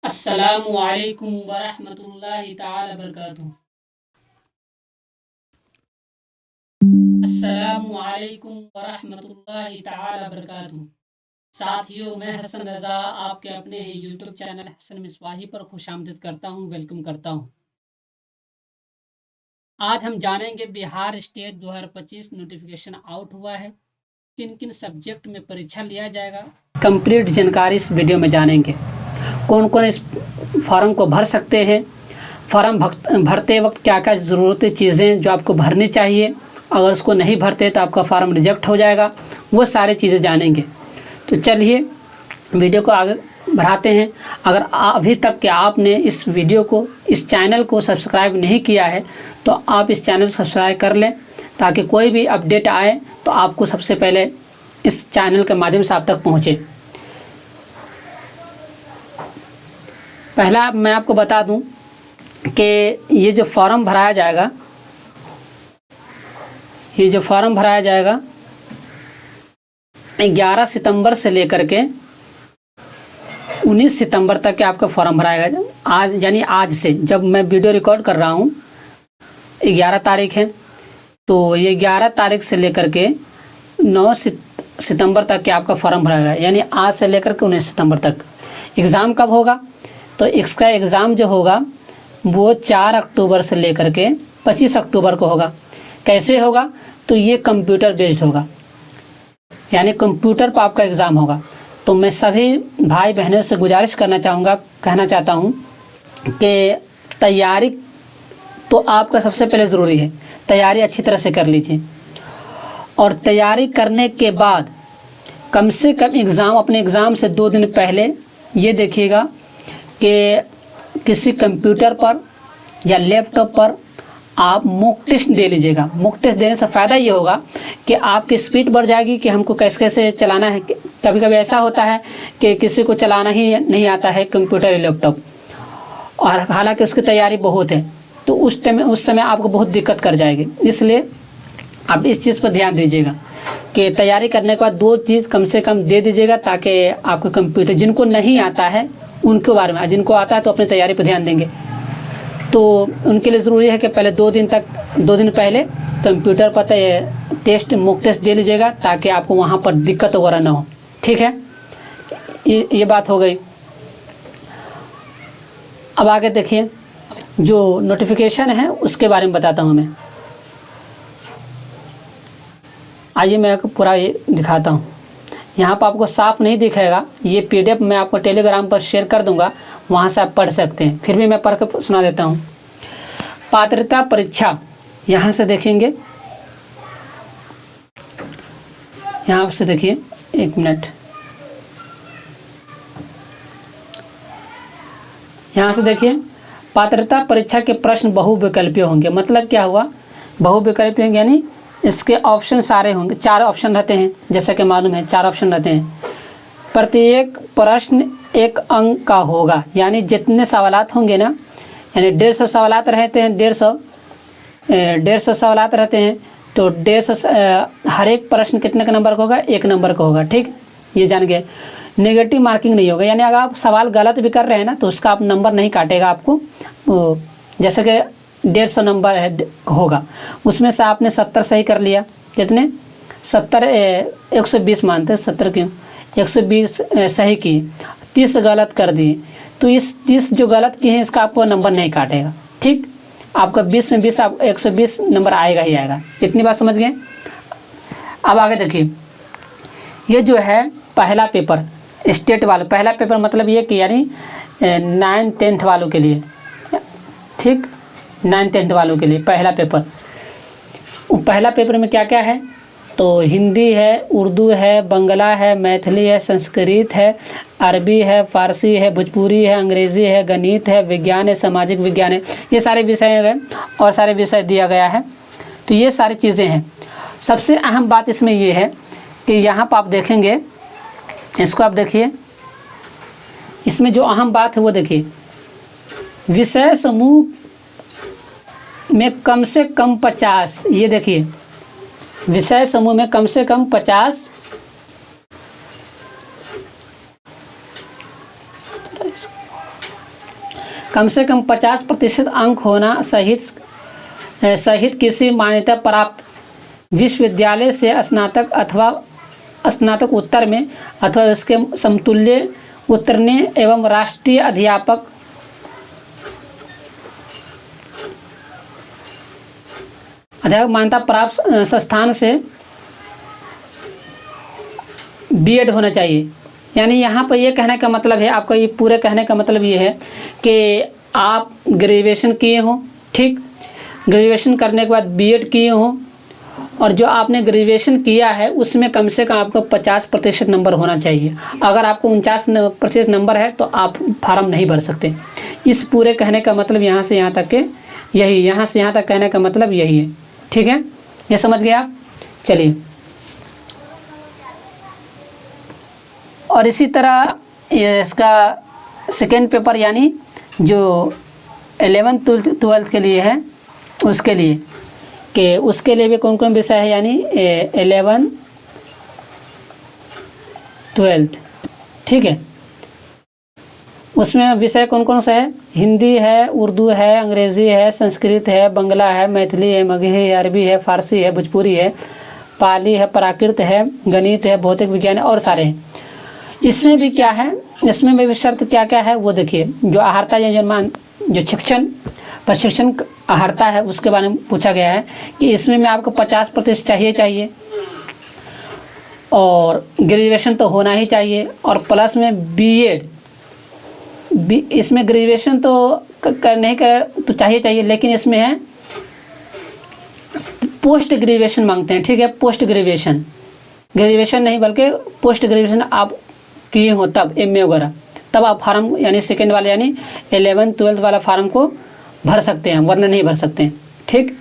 अस्सलामु अलैकुम वरहमतुल्लाहि ताला बरकातुहू। अस्सलामु अलैकुम वरहमतुल्लाहि ताला बरकातुहू। साथियों, मैं हसन रज़ा आपके अपने ही यूट्यूब चैनल हसन मिसबाही पर खुशामदीद करता हूँ, वेलकम करता हूँ। आज हम जानेंगे बिहार स्टेट 2025 नोटिफिकेशन आउट हुआ है, किन किन सब्जेक्ट में परीक्षा लिया जाएगा, कंप्लीट जानकारी इस वीडियो में जानेंगे। कौन कौन इस फॉर्म को भर सकते हैं, फॉर्म भरते वक्त क्या क्या ज़रूरती चीज़ें जो आपको भरनी चाहिए, अगर उसको नहीं भरते तो आपका फॉर्म रिजेक्ट हो जाएगा, वो सारी चीज़ें जानेंगे। तो चलिए वीडियो को आगे बढ़ाते हैं। अगर अभी तक कि आपने इस वीडियो को, इस चैनल को सब्सक्राइब नहीं किया है तो आप इस चैनल को सब्सक्राइब कर लें, ताकि कोई भी अपडेट आए तो आपको सबसे पहले इस चैनल के माध्यम से आप तक पहुँचे। पहला मैं आपको बता दूं कि ये जो फॉर्म भराया जाएगा, 11 सितंबर से लेकर के 19 सितंबर तक के आपका फॉर्म भराएगा। आज यानी आज से, जब मैं वीडियो रिकॉर्ड कर रहा हूँ 11 तारीख है, तो ये 11 तारीख से लेकर के 9 सितंबर तक के आपका फॉर्म भराएगा। यानी आज से लेकर के 19 सितंबर तक। एग्ज़ाम कब होगा? तो इसका एग्ज़ाम जो होगा वो 4 अक्टूबर से लेकर के 25 अक्टूबर को होगा। कैसे होगा? तो ये कंप्यूटर बेस्ड होगा, यानी कंप्यूटर पर आपका एग्ज़ाम होगा। तो मैं सभी भाई बहनों से गुजारिश कहना चाहता हूँ कि तैयारी तो आपका सबसे पहले ज़रूरी है, तैयारी अच्छी तरह से कर लीजिए। और तैयारी करने के बाद कम से कम अपने एग्ज़ाम से 2 दिन पहले ये देखिएगा कि किसी कंप्यूटर पर या लैपटॉप पर आप मॉक टेस्ट दे लीजिएगा। मॉक टेस्ट देने से फ़ायदा ये होगा कि आपकी स्पीड बढ़ जाएगी कि हमको कैसे कैसे चलाना है। कभी कभी ऐसा होता है कि किसी को चलाना ही नहीं आता है कंप्यूटर या लैपटॉप, और हालांकि उसकी तैयारी बहुत है, तो उस समय आपको बहुत दिक्कत कर जाएगी। इसलिए आप इस चीज़ पर ध्यान दीजिएगा कि तैयारी करने के बाद 2 चीज़ कम से कम दे दीजिएगा, ताकि आपको कंप्यूटर, जिनको नहीं आता है उनके बारे में, जिनको आता है तो अपनी तैयारी पर ध्यान देंगे, तो उनके लिए ज़रूरी है कि पहले 2 दिन पहले कंप्यूटर पर मॉक टेस्ट दे लीजिएगा, ताकि आपको वहाँ पर दिक्कत वगैरह ना हो। ठीक है, ये बात हो गई। अब आगे देखिए, जो नोटिफिकेशन है उसके बारे में बताता हूँ मैं। आइए मैं आपको पूरा ये दिखाता हूँ। यहाँ पर आपको साफ नहीं दिखेगा, ये PDF मैं आपको टेलीग्राम पर शेयर कर दूंगा, वहाँ से आप पढ़ सकते हैं। फिर भी मैं पढ़ कर सुना देता हूँ। पात्रता परीक्षा, यहाँ से देखेंगे, यहाँ से देखिए, 1 मिनट, यहाँ से देखिए, पात्रता परीक्षा के प्रश्न बहुविकल्पीय होंगे। मतलब क्या हुआ? बहुविकल्पीय होंगे यानी इसके ऑप्शन सारे होंगे। 4 ऑप्शन रहते हैं, जैसा कि मालूम है 4 ऑप्शन रहते हैं। प्रत्येक प्रश्न 1 अंक का होगा, यानी जितने सवालात होंगे ना, यानी 150 सवालात रहते हैं, 150 सवालात रहते हैं, तो 150 हर एक प्रश्न कितने का नंबर का होगा? 1 नंबर का होगा। ठीक, ये जान गए। नेगेटिव मार्किंग नहीं होगा, यानी अगर आप सवाल गलत भी कर रहे हैं ना तो उसका आप नंबर नहीं काटेगा आपको। जैसे कि 150 नंबर होगा, उसमें से आपने 70 सही कर लिया, कितने? 70 120 मानते हैं, 70 क्यों, 120 सही किए, 30 गलत कर दिए, तो इस 30 जो गलत किए हैं इसका आपको नंबर नहीं काटेगा। ठीक, आपका 20 में 20, आप 120 नंबर आएगा ही आएगा। इतनी बात समझ गए? अब आगे देखिए, ये जो है पहला पेपर, स्टेट वाला पहला पेपर, मतलब ये कि यानी 9th 10th वालों के लिए। ठीक, 9th 10th वालों के लिए पहला पेपर। पहला पेपर में क्या क्या है? तो हिंदी है, उर्दू है, बंगला है, मैथिली है, संस्कृत है, अरबी है, फारसी है, भोजपुरी है, अंग्रेज़ी है, गणित है, विज्ञान है, सामाजिक विज्ञान है। ये सारे विषय हैं और सारे विषय दिया गया है। तो ये सारी चीज़ें हैं। सबसे अहम बात इसमें ये है कि यहाँ पर आप देखेंगे, इसको आप देखिए, इसमें जो अहम बात है वो देखिए, विषय समूह में कम से कम 50, ये देखिए, विषय समूह में कम से कम 50 कम से कम 50% अंक होना सहित किसी मान्यता प्राप्त विश्वविद्यालय से स्नातक अथवा स्नातक उत्तर में अथवा इसके समतुल्य उतरने एवं राष्ट्रीय अध्यापक मान्यता प्राप्त संस्थान से बीएड होना चाहिए। यानी यहाँ पर ये कहने का मतलब है, आपका ये पूरे कहने का मतलब ये है कि आप ग्रेजुएशन किए हों, ठीक, ग्रेजुएशन करने के बाद बीएड किए हों, और जो आपने ग्रेजुएशन किया है उसमें कम से कम आपको 50% नंबर होना चाहिए। अगर आपको 49% नंबर है तो आप फार्म नहीं भर सकते। इस पूरे कहने का मतलब यहाँ से यहाँ तक के यही, यहाँ से यहाँ तक कहने का मतलब यही है, ठीक है, ये समझ गए आप। चलिए, और इसी तरह इसका सेकेंड पेपर यानी जो 11th-12th के लिए है, उसके लिए उसके लिए भी कौन कौन विषय है, यानी 11th-12th, ठीक है। उसमें विषय कौन कौन सा है? हिंदी है, उर्दू है, अंग्रेज़ी है, संस्कृत है, बंगला है, मैथिली है, मगही है, अरबी है, फारसी है, भोजपुरी है, पाली है, प्राकृत है, गणित है, भौतिक विज्ञान है और सारे हैं। इसमें भी क्या है, इसमें भी शर्त क्या क्या है वो देखिए। जो अहर्ता जो प्रशिक्षण अहर्ता है उसके बारे में पूछा गया है कि इसमें में आपको 50% चाहिए और ग्रेजुएशन तो होना ही चाहिए, और प्लस में बीएड, इसमें ग्रेजुएशन तो नहीं कर तो चाहिए, लेकिन इसमें है पोस्ट ग्रेजुएशन मांगते हैं, ठीक है। पोस्ट ग्रेजुएशन नहीं बल्कि पोस्ट ग्रेजुएशन आप किए हो तब एमए वगैरह, तब आप फार्म यानी सेकेंड वाले यानी 11th-12th वाला फार्म को भर सकते हैं, वरना नहीं भर सकते हैं, ठीक।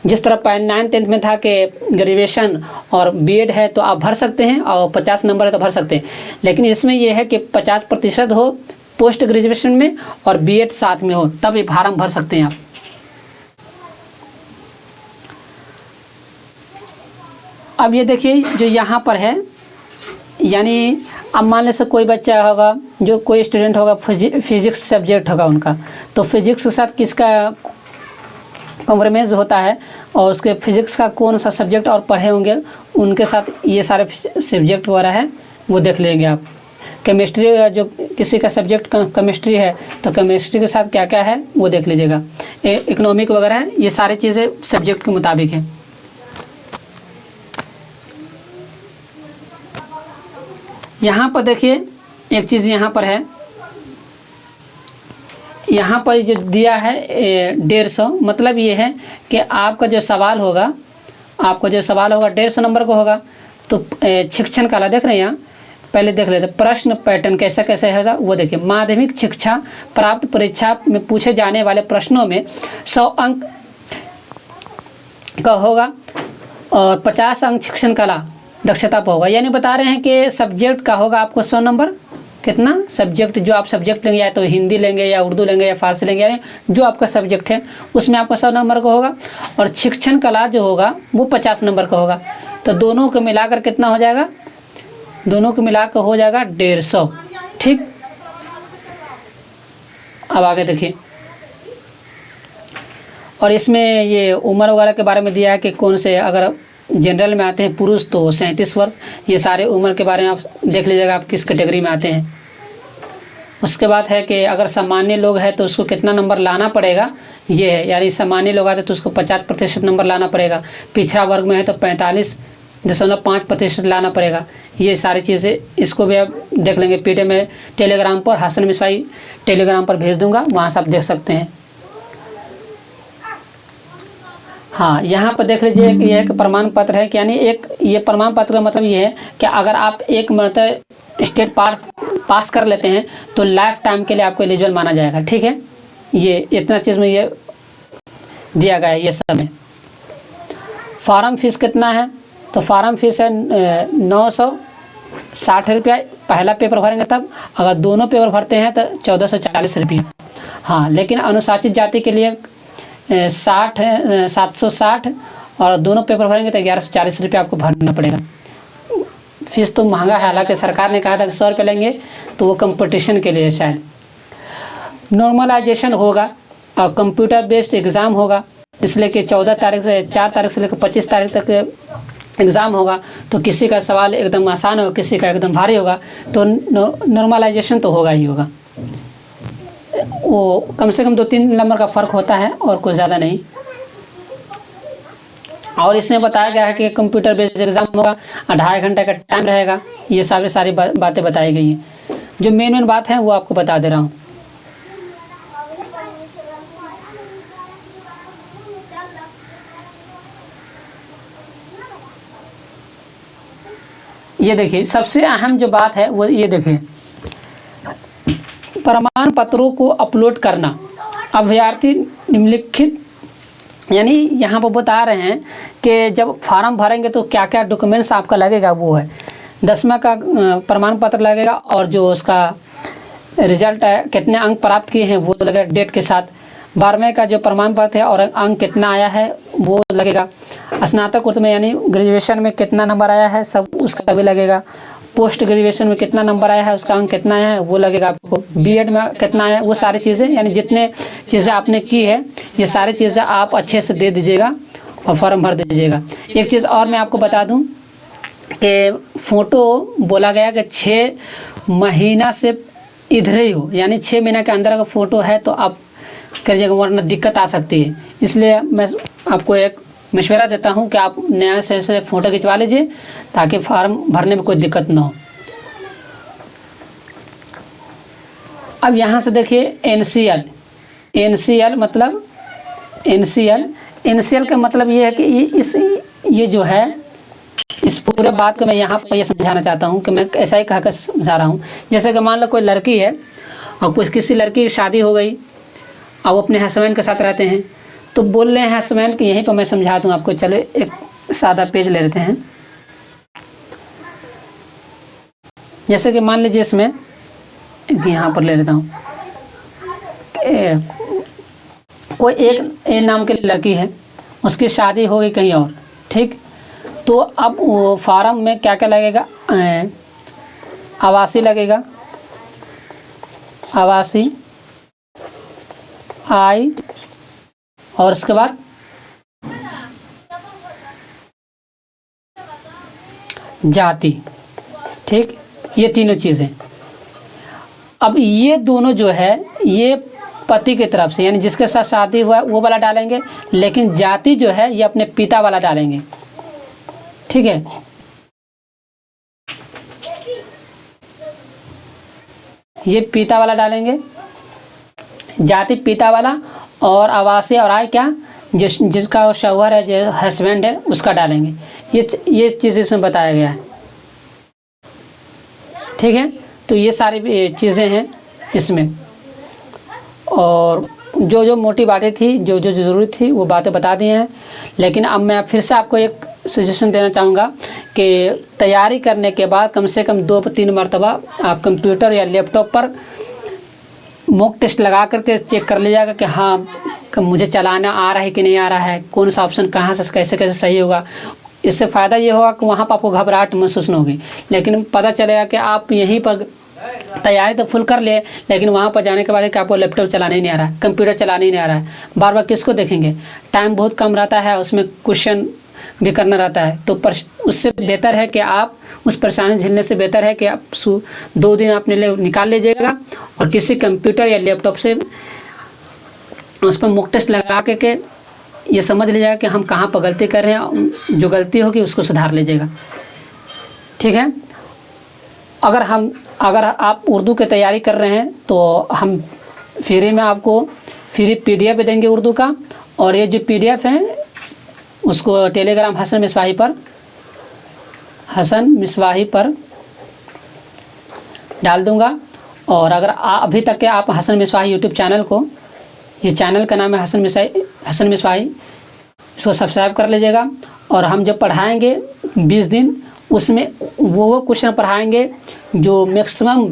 जिस तरह 9th-10th में था कि ग्रेजुएशन और बीएड है तो आप भर सकते हैं और 50 नंबर है तो भर सकते हैं, लेकिन इसमें यह है कि 50% हो पोस्ट ग्रेजुएशन में और बीएड साथ में हो, तब ये फार्म भर सकते हैं आप। अब ये देखिए जो यहाँ पर है, यानी अब मान लीजिए कोई बच्चा होगा, जो कोई स्टूडेंट होगा, फिजिक्स सब्जेक्ट होगा उनका, तो फिजिक्स के साथ किसका कॉम्प्रोमाइज़ होता है और उसके फिजिक्स का कौन सा सब्जेक्ट और पढ़े होंगे, उनके साथ ये सारे सब्जेक्ट वगैरह है वो देख लेंगे आप। केमिस्ट्री, जो किसी का सब्जेक्ट केमिस्ट्री है तो केमिस्ट्री के साथ क्या क्या है वो देख लीजिएगा। इकोनॉमिक वगैरह है, ये सारी चीज़ें सब्जेक्ट के मुताबिक है। यहाँ पर देखिए एक चीज़ यहाँ पर है, यहाँ पर जो दिया है 150, मतलब ये है कि आपका जो सवाल होगा 150 नंबर का होगा। तो शिक्षण काला देख रहे हैं, यहाँ पहले देख लेते प्रश्न पैटर्न कैसा कैसा है वो देखिए। माध्यमिक शिक्षा प्राप्त परीक्षा में पूछे जाने वाले प्रश्नों में 100 अंक का होगा और 50 अंक शिक्षण कला दक्षता पर होगा। यानी बता रहे हैं कि सब्जेक्ट का होगा आपको 100 नंबर, कितना सब्जेक्ट जो आप सब्जेक्ट लेंगे, या तो हिंदी लेंगे या उर्दू लेंगे या फारसी लेंगे, यानी जो आपका सब्जेक्ट है उसमें आपका 100 नंबर का होगा, और शिक्षण कला जो होगा वो 50 नंबर का होगा। तो दोनों को मिलाकर कितना हो जाएगा? दोनों को मिलाकर हो जाएगा 150, ठीक। अब आगे देखिए, और इसमें ये उम्र वगैरह के बारे में दिया है कि कौन से, अगर जनरल में आते हैं पुरुष तो 37 वर्ष, ये सारे उम्र के बारे में आप देख लीजिएगा आप किस कैटेगरी में आते हैं। उसके बाद है कि अगर सामान्य लोग हैं तो उसको कितना नंबर लाना पड़ेगा, ये है, यानी सामान्य लोग आते हैं तो उसको 50% नंबर लाना पड़ेगा। पिछड़ा वर्ग में है तो 45.5% लाना पड़ेगा। ये सारी चीज़ें इसको भी आप देख लेंगे। पीडीएफ में टेलीग्राम पर हसन मिसवाई टेलीग्राम पर भेज दूंगा, वहाँ से आप देख सकते हैं। हाँ, यहाँ पर देख लीजिए कि यह एक प्रमाण पत्र है कि यानी एक ये प्रमाण पत्र का मतलब ये है कि अगर आप एक मतलब स्टेट पास कर लेते हैं तो लाइफ टाइम के लिए आपको एलिजिबल माना जाएगा, ठीक है। ये इतना चीज़ में ये दिया गया है, ये सब है। फार्म फीस कितना है? तो फार्म फीस है 960 रुपया, पहला पेपर भरेंगे तब। अगर दोनों पेपर भरते हैं तो 1440 रुपये। हाँ, लेकिन अनुसूचित जाति के लिए 760, और दोनों पेपर भरेंगे तो 1140 रुपये आपको भरना पड़ेगा। फीस तो महंगा है, हालांकि सरकार ने कहा था कि 100 रुपये लेंगे, तो वो कंपटीशन के लिए शायद। नॉर्मलाइजेशन होगा और कंप्यूटर बेस्ड एग्ज़ाम होगा, इसलिए कि 14 तारीख से 4 तारीख से लेकर 25 तारीख तक एग्ज़ाम होगा। तो किसी का सवाल एकदम आसान होगा, किसी का एकदम भारी होगा, तो नॉर्मलाइजेशन तो होगा ही होगा। वो कम से कम 2-3 नंबर का फ़र्क होता है और कुछ ज़्यादा नहीं। और इसमें बताया गया है कि कंप्यूटर बेस्ड एग्ज़ाम होगा, 2.5 घंटे का टाइम रहेगा। ये सारी बातें बताई गई हैं। जो मेन बात है वो आपको बता दे रहा हूँ। ये देखिए, सबसे अहम जो बात है वो ये देखिए, प्रमाण पत्रों को अपलोड करना। अभ्यर्थी निम्नलिखित, यानी यहाँ पर बता रहे हैं कि जब फॉर्म भरेंगे तो क्या क्या डॉक्यूमेंट्स आपका लगेगा। वो है 10वां का प्रमाण पत्र लगेगा, और जो उसका रिजल्ट है, कितने अंक प्राप्त किए हैं वो लगेगा डेट के साथ। 12वें का जो प्रमाण पत्र है और अंक कितना आया है वो लगेगा। स्नातक में यानी ग्रेजुएशन में कितना नंबर आया है सब उसका भी लगेगा। पोस्ट ग्रेजुएशन में कितना नंबर आया है, उसका अंक कितना आया है वो लगेगा आपको। बीएड में कितना आया है, वो सारी चीज़ें, यानी जितने चीज़ें आपने की है ये सारी चीज़ें आप अच्छे से दे दीजिएगा और फॉर्म भर दीजिएगा। एक चीज़ और मैं आपको बता दूं कि फ़ोटो बोला गया कि 6 महीना से इधर ही हो, यानी 6 महीना के अंदर अगर फ़ोटो है तो आप करिएगा, वरना दिक्कत आ सकती है। इसलिए मैं आपको एक मशवरा देता हूं कि आप नया से फ़ोटो खिंचवा लीजिए ताकि फॉर्म भरने में कोई दिक्कत ना हो। अब यहाँ से देखिए एनसीएल मतलब एनसीएल का मतलब ये है कि ये जो है, इस पूरे बात को मैं यहाँ पर ये समझाना चाहता हूँ कि मैं ऐसा ही कहकर समझा रहा हूँ। जैसे कि मान लो कोई लड़की है और किसी लड़की की शादी हो गई और वो अपने हस्बैंड के साथ रहते हैं, तो बोल रहे हैं हस्बैंड कि यहीं पर मैं समझा दूँ आपको। चले एक सादा पेज ले लेते हैं। जैसे कि मान लीजिए इसमें यहाँ पर ले लेता हूँ, कोई एक ए नाम की लड़की है, उसकी शादी हो गई कहीं और, ठीक। तो अब वो फार्म में क्या क्या लगेगा, आवासी लगेगा, आवासी आई, और उसके बाद जाति, ठीक। ये तीनों चीज़ें। अब ये दोनों जो है ये पति की तरफ से, यानी जिसके साथ शादी हुआ है वो वाला डालेंगे, लेकिन जाति जो है ये अपने पिता वाला डालेंगे, ठीक है। ये पिता वाला डालेंगे, जाति पिता वाला, और आवासीय और आय क्या जिसका शौहर है, जो हस्बैंड है, उसका डालेंगे। ये चीज़ इसमें बताया गया है, ठीक है। तो ये सारी चीज़ें हैं इसमें, और जो मोटी बातें थी, जो ज़रूरी थी वो बातें बता दी हैं। लेकिन अब मैं फिर से आपको एक सजेशन देना चाहूँगा कि तैयारी करने के बाद कम से कम 2-3 मरतबा आप कंप्यूटर या लैपटॉप पर मॉक टेस्ट लगा करके चेक कर लीजिएगा कि हाँ मुझे चलाना आ रहा है कि नहीं आ रहा है, कौन सा ऑप्शन कहाँ से कैसे सही होगा। इससे फ़ायदा ये होगा कि वहाँ पर आपको घबराहट महसूस न होगी। लेकिन पता चलेगा कि आप यहीं पर तैयारी तो फुल कर ले, लेकिन वहाँ पर जाने के बाद कि आपको लैपटॉप चलाने ही नहीं आ रहा है, कंप्यूटर चलाने ही नहीं आ रहा है, बार बार किसको देखेंगे, टाइम बहुत कम रहता है, उसमें क्वेश्चन भी करना रहता है। तो उससे बेहतर है कि आप उस परेशानी झेलने से बेहतर है कि आप 2 दिन अपने लिए निकाल लीजिएगा और किसी कंप्यूटर या लैपटॉप से उस पर मॉक टेस्ट लगा के ये समझ लीजिएगा कि हम कहाँ पर गलती कर रहे हैं, जो गलती होगी उसको सुधार लीजिएगा, ठीक है। अगर आप उर्दू की तैयारी कर रहे हैं तो हम फ्री में आपको फ्री PDF भी देंगे उर्दू का, और ये जो PDF है उसको टेलीग्राम हसन मिसवाही पर डाल दूंगा। और अगर अभी तक के आप हसन मिसवाही यूट्यूब चैनल को, ये चैनल का नाम है हसन मिसवाही, इसको सब्सक्राइब कर लीजिएगा। और हम जब पढ़ाएंगे 20 दिन, उसमें वो क्वेश्चन पढ़ाएंगे जो मैक्सिमम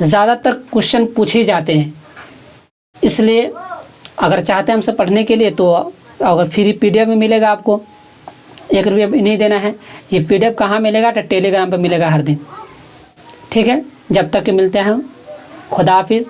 ज़्यादातर क्वेश्चन पूछे जाते हैं। इसलिए अगर चाहते हैं हमसे पढ़ने के लिए तो अगर फ्री PDF में मिलेगा, आपको 1 रुपया भी नहीं देना है। ये PDF कहाँ मिलेगा, तो टेलीग्राम पर मिलेगा हर दिन, ठीक है। जब तक कि मिलते हैं, खुदा हाफिज़।